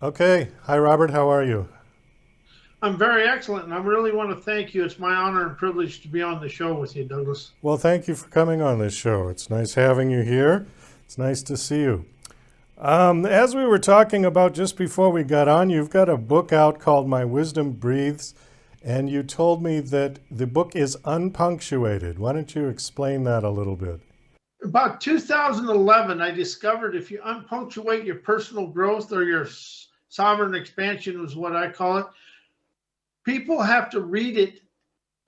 Okay. Hi, Robert. How are you? I'm very excellent, and I really want to thank you. It's my honor and privilege to be on the show with you, Douglas. Well, thank you for coming on this show. It's nice having you here. It's nice to see you. As we were talking about just before we got on, you've got a book out called My Wisdom Breathes, and you told me that the book is unpunctuated. Why don't you explain that a little bit? About 2011, I discovered if you unpunctuate your personal growth or your sovereign expansion, is what I call it, people have to read it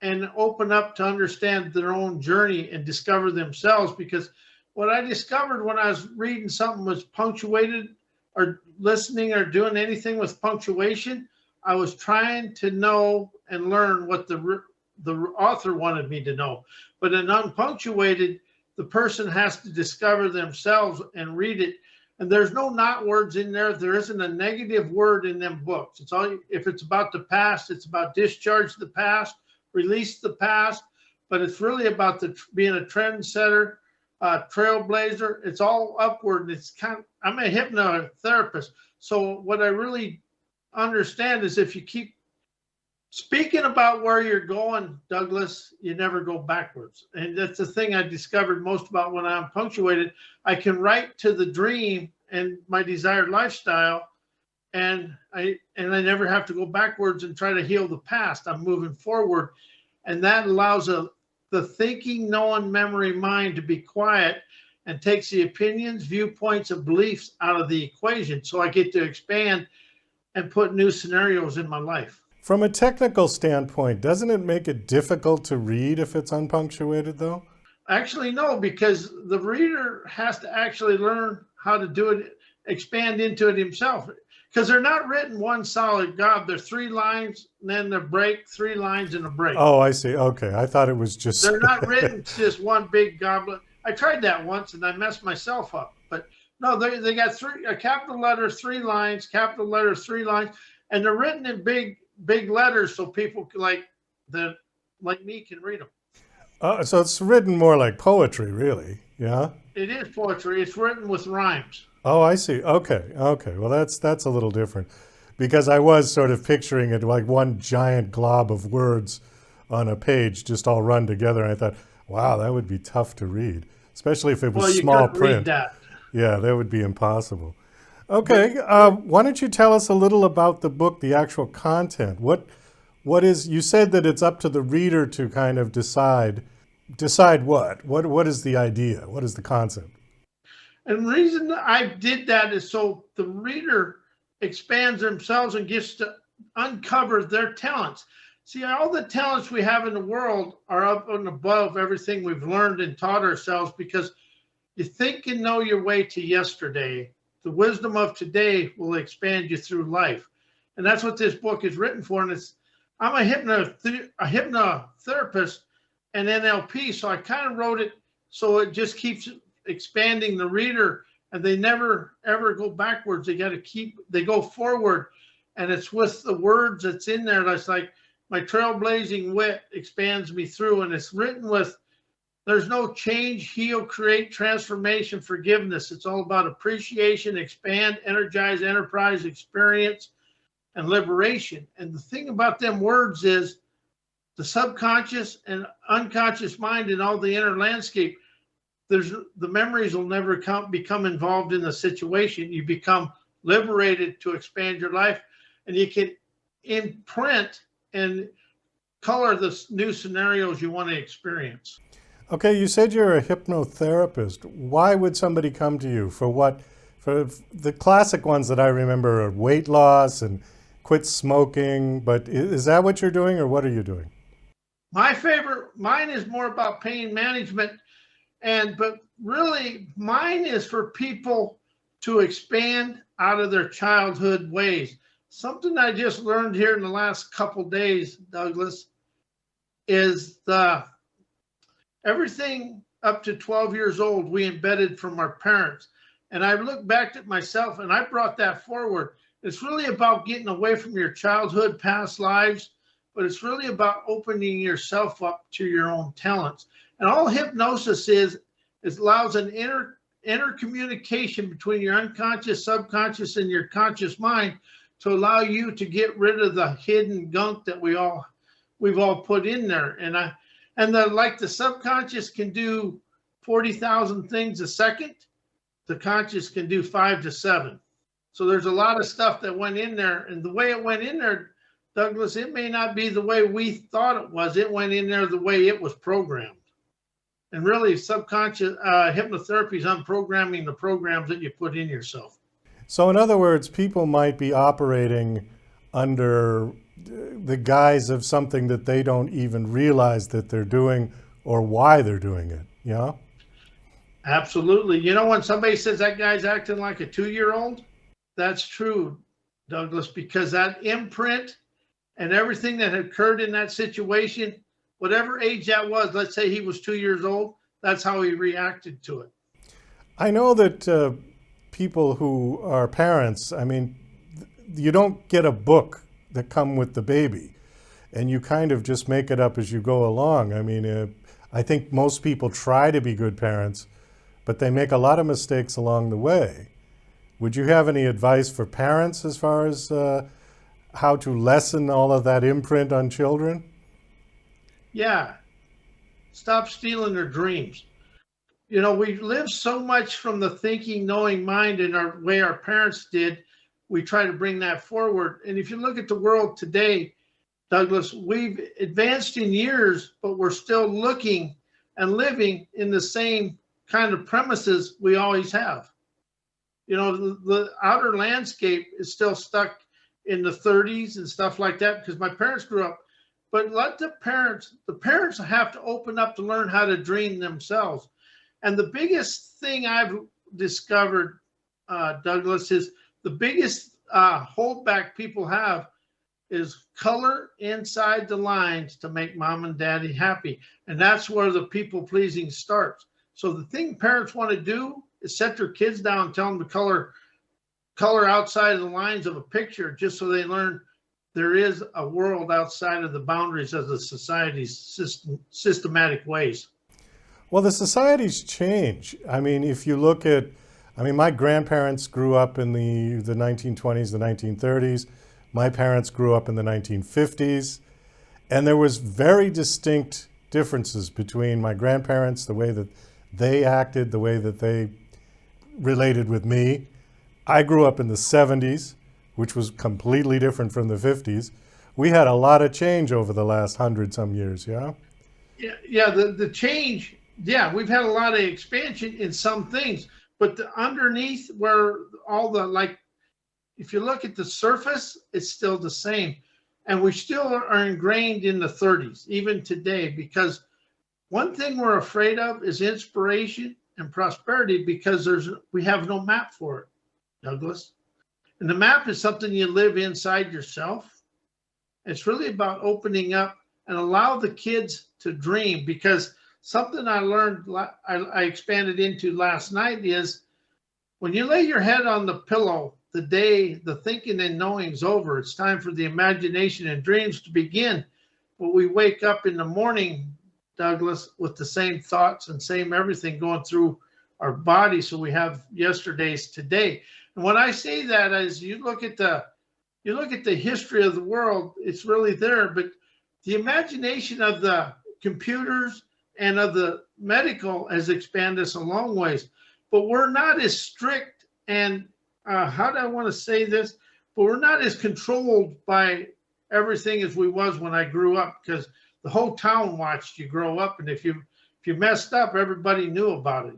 and open up to understand their own journey and discover themselves. Because what I discovered when I was reading something was punctuated or listening or doing anything with punctuation, I was trying to know and learn what the author wanted me to know. But in unpunctuated, the person has to discover themselves and read it. And there's no not words in there. There isn't a negative word in them books. It's all, if it's about the past, it's about discharge the past, release the past, but it's really about being a trendsetter, trailblazer. It's all upward. It's I'm a hypnotherapist. So what I really understand is if you keep speaking about where you're going, Douglas, you never go backwards. And that's the thing I discovered most about when I'm punctuated. I can write to the dream and my desired lifestyle, and I never have to go backwards and try to heal the past. I'm moving forward, and that allows the thinking, knowing, memory mind to be quiet and takes the opinions, viewpoints, and beliefs out of the equation. So I get to expand and put new scenarios in my life. From a technical standpoint, doesn't it make it difficult to read if it's unpunctuated, though? Actually, no, because the reader has to actually learn how to do it, expand into it himself. Because they're not written one solid gob. They're three lines, and then a break, three lines, and a break. Oh, I see. Okay. I thought it was just. They're not written just one big goblet. I tried that once, and I messed myself up. But no, they got three a capital letter, three lines, capital letter, three lines, and they're written in big letters so people can, like me can read them. So it's written more like poetry, really. Yeah. It is poetry. It's written with rhymes. Oh, I see. Okay. Okay. Well, that's a little different because I was sort of picturing it like one giant glob of words on a page just all run together. And I thought, wow, that would be tough to read, especially if it Well, was you small couldn't read print. that. Yeah, that would be impossible. But Okay. Why don't you tell us a little about the book, the actual content? What is, you said that it's up to the reader to kind of decide what? What is the idea? What is the concept? and the reason I did that is so the reader expands themselves and gets to uncover their talents. See, all the talents we have in the world are up and above everything we've learned and taught ourselves because you think and know your way to yesterday. The wisdom of today will expand you through life. And that's what this book is written for. And I'm a hypnotherapist and NLP. So I kind of wrote it so it just keeps expanding the reader and they never ever go backwards. They go forward. And it's with the words that's in there. That's like my trailblazing wit expands me through. And it's written with there's no change, heal, create, transformation, forgiveness. It's all about appreciation, expand, energize, enterprise, experience, and liberation. And the thing about them words is the subconscious and unconscious mind and all the inner landscape. There's the memories will never become involved in the situation. You become liberated to expand your life, and you can imprint and color the new scenarios you want to experience. Okay, you said you're a hypnotherapist. Why would somebody come to you? For what? For the classic ones that I remember are weight loss and quit smoking, but is that what you're doing or what are you doing? Mine is more about pain management, but really mine is for people to expand out of their childhood ways. Something I just learned here in the last couple days, Douglas, is the everything up to 12 years old we embedded from our parents. And I look back at myself and I brought that forward. It's really about getting away from your childhood past lives, but it's really about opening yourself up to your own talents. And all hypnosis is allows an inner intercommunication between your unconscious, subconscious, and your conscious mind to allow you to get rid of the hidden gunk that we've all put in there. And the subconscious can do 40,000 things a second. The conscious can do 5 to 7. So there's a lot of stuff that went in there, and the way it went in there, Douglas, it may not be the way we thought it was. It went in there the way it was programmed. And really, subconscious hypnotherapy is unprogramming the programs that you put in yourself. So in other words, people might be operating under the guise of something that they don't even realize that they're doing or why they're doing it, yeah? Absolutely. You know, when somebody says that guy's acting like a 2-year-old, that's true, Douglas, because that imprint and everything that had occurred in that situation, whatever age that was, let's say he was 2 years old, that's how he reacted to it. I know that people who are parents, I mean, you don't get a book that come with the baby, and you kind of just make it up as you go along. I mean, I think most people try to be good parents, but they make a lot of mistakes along the way. Would you have any advice for parents as far as how to lessen all of that imprint on children? Yeah. Stop stealing their dreams. You know, we live so much from the thinking, knowing mind in our way our parents did. We try to bring that forward. And if you look at the world today, Douglas, we've advanced in years, but we're still looking and living in the same kind of premises we always have. You know, the outer landscape is still stuck in the 30s and stuff like that, because my parents grew up. But let the parents have to open up to learn how to dream themselves. And the biggest thing I've discovered, Douglas, is the biggest holdback people have is color inside the lines to make mom and daddy happy. And that's where the people pleasing starts. So the thing parents want to do is set their kids down and tell them to color outside of the lines of a picture, just so they learn there is a world outside of the boundaries of the society's systematic ways. Well, the societies change. I mean, if you look at, my grandparents grew up in the 1920s, the 1930s. My parents grew up in the 1950s. And there was very distinct differences between my grandparents, the way that they acted, the way that they related with me. I grew up in the 70s, which was completely different from the 50s. We had a lot of change over the last 100-some years, yeah? Yeah, the change, yeah, we've had a lot of expansion in some things, but underneath where all the, if you look at the surface, it's still the same. And we still are ingrained in the 30s, even today, because one thing we're afraid of is inspiration and prosperity, because we have no map for it, Douglas. And the map is something you live inside yourself. It's really about opening up and allow the kids to dream, because something I learned, I expanded into last night, is when you lay your head on the pillow, the day the thinking and knowing is over, it's time for the imagination and dreams to begin. But we wake up in the morning, Douglas, with the same thoughts and same everything going through our body. So we have yesterday's today. And when I say that, as you look at the history of the world, it's really there. But the imagination of the computers and of the medical has expanded us a long ways. But we're not as strict and how do I want to say this? But we're not as controlled by everything as we was when I grew up, because the whole town watched you grow up, and if you messed up, everybody knew about it.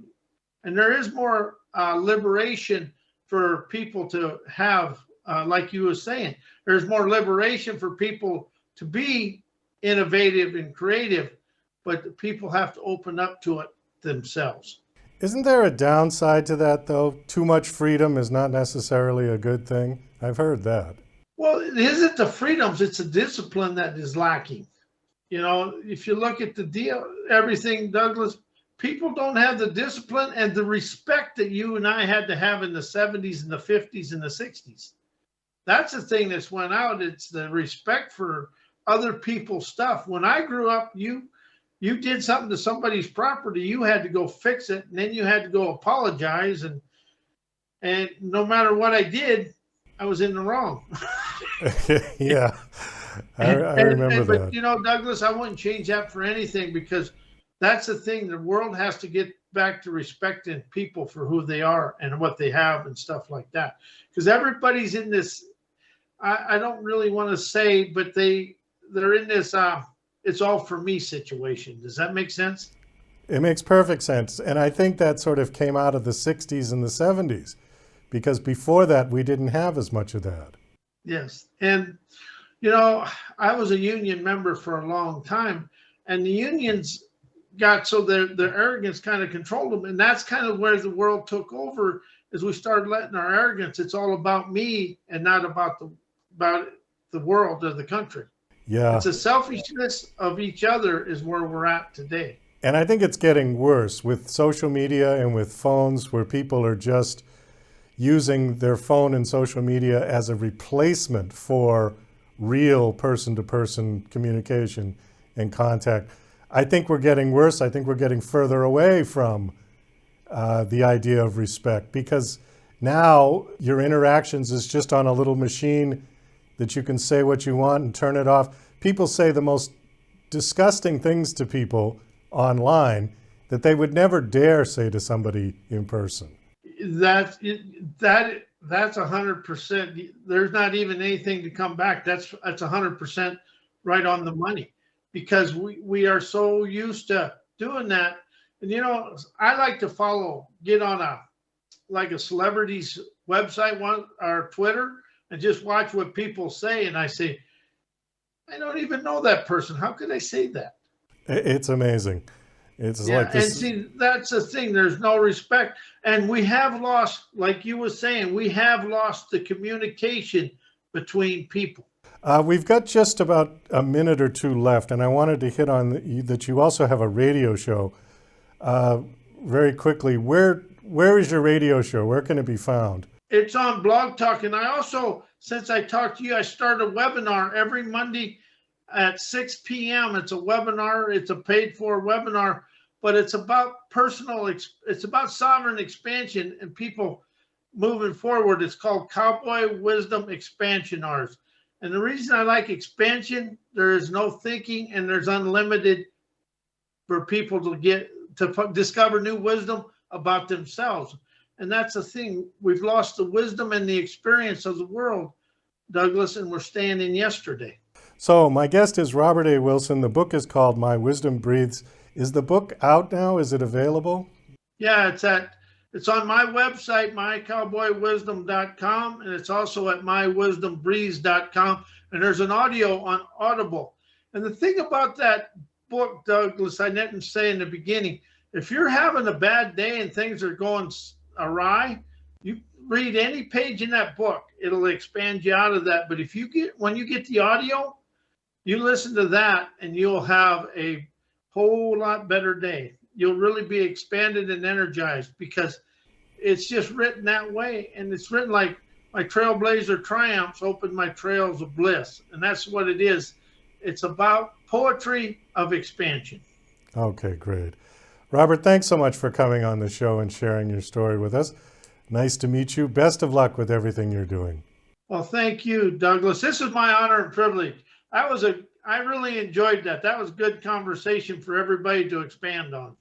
And there is more liberation for people to have, like you were saying, there's more liberation for people to be innovative and creative, but people have to open up to it themselves. Isn't there a downside to that, though? Too much freedom is not necessarily a good thing. I've heard that. Well, it isn't the freedoms, it's a discipline that is lacking. You know, if you look at the deal, everything, Douglas, people don't have the discipline and the respect that you and I had to have in the 70s and the 50s and the 60s. That's the thing that's went out. It's the respect for other people's stuff. When I grew up, you did something to somebody's property, you had to go fix it, and then you had to go apologize, and no matter what I did, I was in the wrong. Yeah, I remember But that. Douglas, I wouldn't change that for anything, because that's the thing. The world has to get back to respecting people for who they are and what they have and stuff like that. Because everybody's in this. I don't really want to say, but they're in this. It's all for me situation. Does that make sense? It makes perfect sense. And I think that sort of came out of the 60s and the 70s, because before that, we didn't have as much of that. Yes. And, I was a union member for a long time, and the unions got so their arrogance kind of controlled them. And that's kind of where the world took over, as we started letting our arrogance. It's all about me and not about the world or the country. Yeah. It's a selfishness of each other is where we're at today. And I think it's getting worse with social media and with phones, where people are just using their phone and social media as a replacement for real person-to-person communication and contact. I think we're getting worse. I think we're getting further away from the idea of respect, because now your interactions is just on a little machine that you can say what you want and turn it off. People say the most disgusting things to people online that they would never dare say to somebody in person. That's 100%. There's not even anything to come back. That's 100% right on the money, because we are so used to doing that. And I like to get on a celebrity's website or Twitter and just watch what people say. And I say, I don't even know that person. How could I say that? It's amazing. It's like this. And see, that's the thing. There's no respect. And we have lost, like you were saying, we have lost the communication between people. We've got just about a minute or two left, and I wanted to hit on that you also have a radio show. Very quickly, where is your radio show? Where can it be found? It's on Blog Talk. And I also, since I talked to you, I start a webinar every Monday at 6 p.m. It's a webinar. It's a paid-for webinar, but it's about it's about sovereign expansion and people moving forward. It's called Cowboy Wisdom Expansion Hours. And the reason I like expansion, there is no thinking, and there's unlimited for people to discover new wisdom about themselves. And that's the thing. We've lost the wisdom and the experience of the world, Douglas, and we're staying in yesterday. So my guest is Robert A. Wilson. The book is called My Wisdom Breathes. Is the book out now? Is it available? Yeah, it's on my website, mycowboywisdom.com, and it's also at mywisdombreathes.com. And there's an audio on Audible. And the thing about that book, Douglas, I didn't say in the beginning, if you're having a bad day and things are going awry, you read any page in that book. It'll expand you out of that. But when you get the audio, you listen to that and you'll have a whole lot better day. You'll really be expanded and energized, because it's just written that way. And it's written like, my trailblazer triumphs open my trails of bliss. And that's what it is. It's about poetry of expansion. Okay, great. Robert, thanks so much for coming on the show and sharing your story with us. Nice to meet you. Best of luck with everything you're doing. Well, thank you, Douglas. This is my honor and privilege. I really enjoyed that. That was good conversation for everybody to expand on.